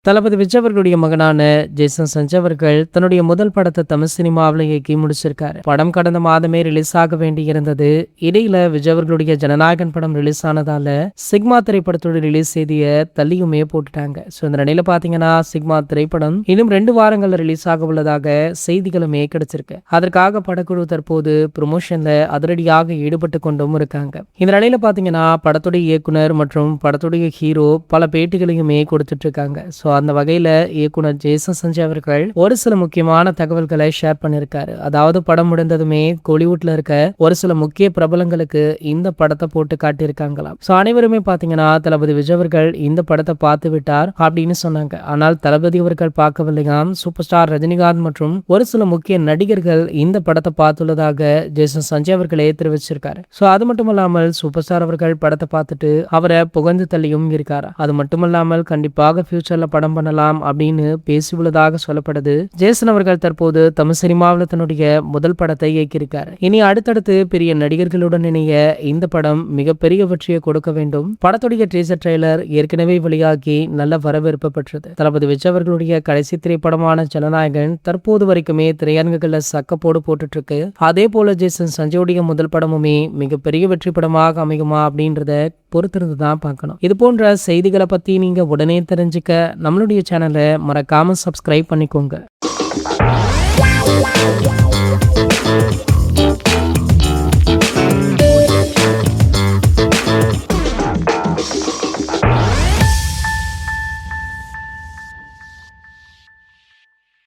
தளபதி விஜய் அவர்களுடைய மகனான ஜேசன் சஞ்சய் அவர்கள் தன்னுடைய முதல் படத்தை தமிழ் சினிமாவில் இயக்கி முடிச்சிருக்காரு. படம் கடந்த மாதமே ரிலீஸ் ஆக வேண்டி இருந்தது. இடையில விஜய் அவர்களுடைய ஜனநாயகன் படம் ரிலீஸ் ஆனதால சிக்மா திரைப்படத்தோட ரிலீஸ் செய்தியை தள்ளியுமே போட்டுட்டாங்க. ஸோ இந்த நிலையில பாத்தீங்கன்னா சிக்மா திரைப்படம் இன்னும் 2 வாரங்கள்ல ரிலீஸ் ஆக உள்ளதாக செய்திகளுமே கிடைச்சிருக்கு. அதற்காக படக்குழு தற்போது ப்ரொமோஷன்ல அதிரடியாக ஈடுபட்டு கொண்டும் இருக்காங்க. இந்த நிலையில பாத்தீங்கன்னா படத்துடைய இயக்குனர் மற்றும் படத்துடைய ஹீரோ பல பேட்டிகளையுமே கொடுத்துட்டு இருக்காங்க. ஸோ அந்த வகையில இயக்குனர் ஜேசன் சஞ்சய் அவர்கள் ஒரு சில முக்கியமான தகவல்களை ஷேர் பண்ணிருக்காரு. அதாவது படம் முடிந்ததுமே கோலிவுட்ல இருக்க ஒரு சில முக்கிய பிரபலங்களுக்கு இந்த படத்தை போட்டு காட்டியிருக்காங்களாம். ஸோ அனைவருமே பாத்தீங்கன்னா தளபதி விஜய் அவர்கள் இந்த படத்தை பார்த்து விட்டார் அப்படின்னு சொன்னாங்க. ஆனால் தளபதி அவர்கள் பார்க்கவில்லையாம். சூப்பர் ஸ்டார் ரஜினிகாந்த் மற்றும் ஒரு சில முக்கிய நடிகர்கள் இந்த படத்தை பார்த்துள்ளதாக ஜேசன் சஞ்சய் அவர்களே தெரிவிச்சிருக்காரு. ஸோ அது மட்டும் இல்லாமல் சூப்பர் ஸ்டார் அவர்கள் படத்தை பார்த்துட்டு அவரை புகழ்ந்து தள்ளியும் இருக்காரு. அது மட்டுமல்லாமல் கண்டிப்பாக ஃபியூச்சர்ல படம் பண்ணலாம் அப்படின்னு பேசியுள்ளதாக சொல்லப்படுது. ஜேசன் அவர்கள் தற்போது தமிழ் சினிமாவில் தன்னுடைய முதல் படத்தை இயக்கியிருக்காரு. இனி அடுத்தடுத்து பெரிய நடிகர்களுடன் இணைய இந்த படம் மிகப்பெரிய வெற்றியை கொடுக்க வேண்டும். படத்துடைய டீசர் ட்ரெய்லர் ஏற்கனவே வெளியாகி நல்ல வரவேற்பு பெற்றது. தளபதி விஜய் அவர்களுடைய கடைசி திரைப்படமான ஜனநாயகன் தற்போது வரைக்குமே திரையரங்குகள்ல சக்கப்போடு போட்டுட்டு இருக்கு. அதே போல ஜேசன் சஞ்சயோடைய முதல் படமுமே மிகப்பெரிய வெற்றி படமாக அமையுமா அப்படின்றத பொறுத்திருந்து தான் பார்க்கணும். இது போன்ற செய்திகளை பத்தி நீங்க உடனே தெரிஞ்சுக்க நம்மளுடைய சேனலை மறக்காம சப்ஸ்கிரைப் பண்ணிக்கோங்க.